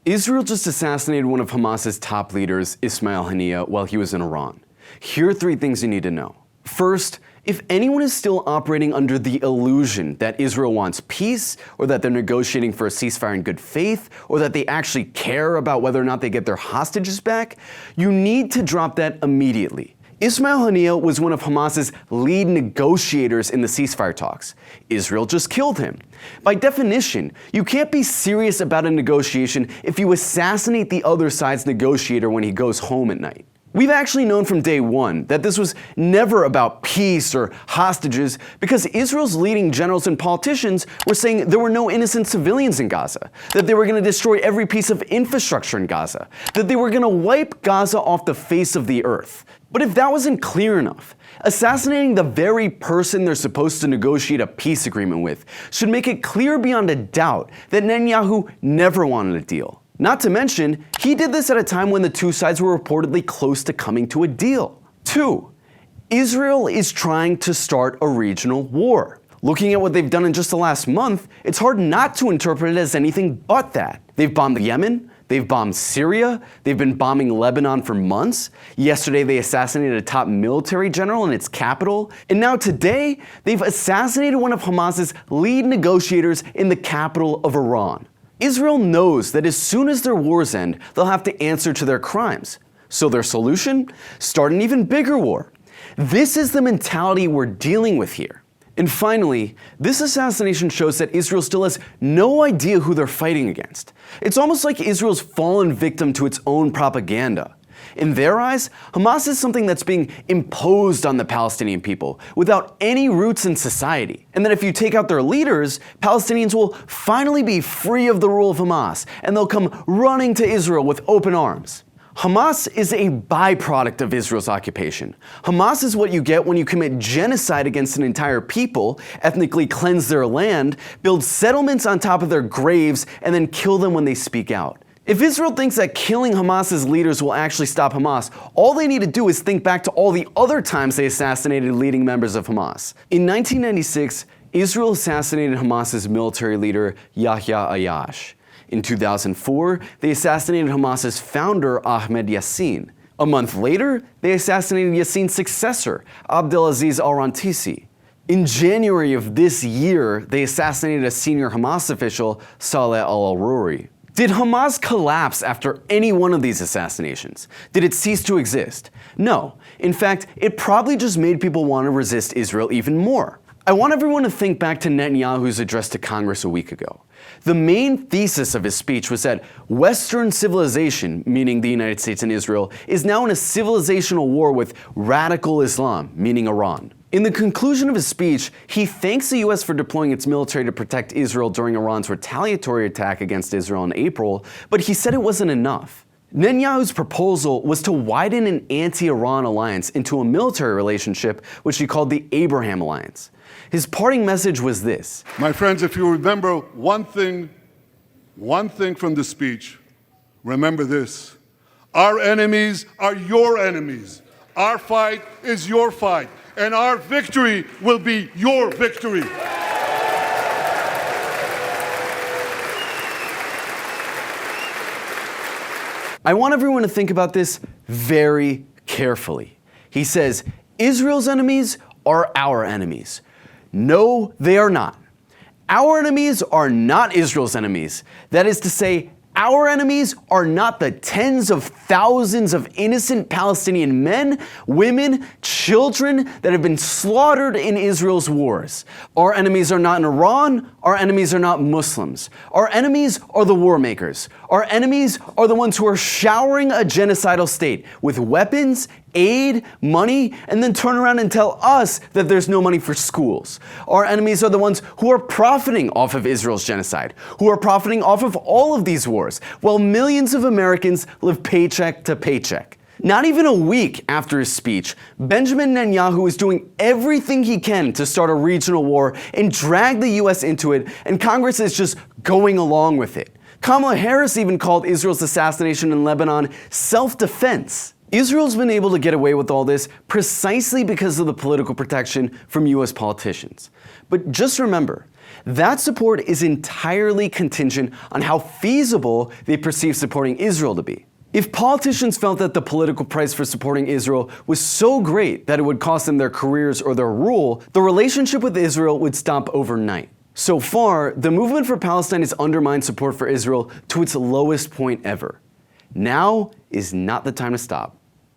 Israel just assassinated one of Hamas's top leaders, Ismail Haniyeh, while he was in Iran. Here are 3 things you need to know. First, if anyone is still operating under the illusion that Israel wants peace, or that they're negotiating for a ceasefire in good faith, or that they actually care about whether or not they get their hostages back, you need to drop that immediately. Ismail Haniyeh was one of Hamas's lead negotiators in the ceasefire talks. Israel just killed him. By definition, you can't be serious about a negotiation if you assassinate the other side's negotiator when he goes home at night. We've actually known from day one that this was never about peace or hostages because Israel's leading generals and politicians were saying there were no innocent civilians in Gaza, that they were going to destroy every piece of infrastructure in Gaza, that they were going to wipe Gaza off the face of the earth. But if that wasn't clear enough, assassinating the very person they're supposed to negotiate a peace agreement with should make it clear beyond a doubt that Netanyahu never wanted a deal. Not to mention, he did this at a time when the 2 sides were reportedly close to coming to a deal. 2. Israel is trying to start a regional war. Looking at what they've done in just the last month, it's hard not to interpret it as anything but that. They've bombed Yemen, they've bombed Syria, they've been bombing Lebanon for months. Yesterday they assassinated a top military general in its capital. And now today, they've assassinated one of Hamas's lead negotiators in the capital of Iran. Israel knows that as soon as their wars end, they'll have to answer to their crimes. So their solution? Start an even bigger war. This is the mentality we're dealing with here. And finally, this assassination shows that Israel still has no idea who they're fighting against. It's almost like Israel's fallen victim to its own propaganda. In their eyes, Hamas is something that's being imposed on the Palestinian people without any roots in society. And that if you take out their leaders, Palestinians will finally be free of the rule of Hamas, and they'll come running to Israel with open arms. Hamas is a byproduct of Israel's occupation. Hamas is what you get when you commit genocide against an entire people, ethnically cleanse their land, build settlements on top of their graves, and then kill them when they speak out. If Israel thinks that killing Hamas's leaders will actually stop Hamas, all they need to do is think back to all the other times they assassinated leading members of Hamas. In 1996, Israel assassinated Hamas's military leader, Yahya Ayash. In 2004, they assassinated Hamas's founder, Ahmed Yassin. A month later, they assassinated Yassin's successor, Abdelaziz al-Rantisi. In January of this year, they assassinated a senior Hamas official, Saleh al-Aruri. Did Hamas collapse after any one of these assassinations? Did it cease to exist? No. In fact, it probably just made people want to resist Israel even more. I want everyone to think back to Netanyahu's address to Congress a week ago. The main thesis of his speech was that Western civilization, meaning the United States and Israel, is now in a civilizational war with radical Islam, meaning Iran. In the conclusion of his speech, he thanks the US for deploying its military to protect Israel during Iran's retaliatory attack against Israel in April, but he said it wasn't enough. Netanyahu's proposal was to widen an anti-Iran alliance into a military relationship, which he called the Abraham Alliance. His parting message was this. My friends, if you remember one thing from the speech, remember this. Our enemies are your enemies. Our fight is your fight. And our victory will be your victory. I want everyone to think about this very carefully. He says, Israel's enemies are our enemies. No, they are not. Our enemies are not Israel's enemies. That is to say, our enemies are not the tens of thousands of innocent Palestinian men, women, children that have been slaughtered in Israel's wars. Our enemies are not in Iran. Our enemies are not Muslims. Our enemies are the war makers. Our enemies are the ones who are showering a genocidal state with weapons, aid, money, and then turn around and tell us that there's no money for schools. Our enemies are the ones who are profiting off of Israel's genocide, who are profiting off of all of these wars, while millions of Americans live paycheck to paycheck. Not even a week after his speech, Benjamin Netanyahu is doing everything he can to start a regional war and drag the US into it, and Congress is just going along with it. Kamala Harris even called Israel's assassination in Lebanon self-defense. Israel's been able to get away with all this precisely because of the political protection from US politicians. But just remember, That support is entirely contingent on how feasible they perceive supporting Israel to be. If politicians felt that the political price for supporting Israel was so great that it would cost them their careers or their rule, the relationship with Israel would stop overnight. So far, the movement for Palestine has undermined support for Israel to its lowest point ever. Now is not the time to stop.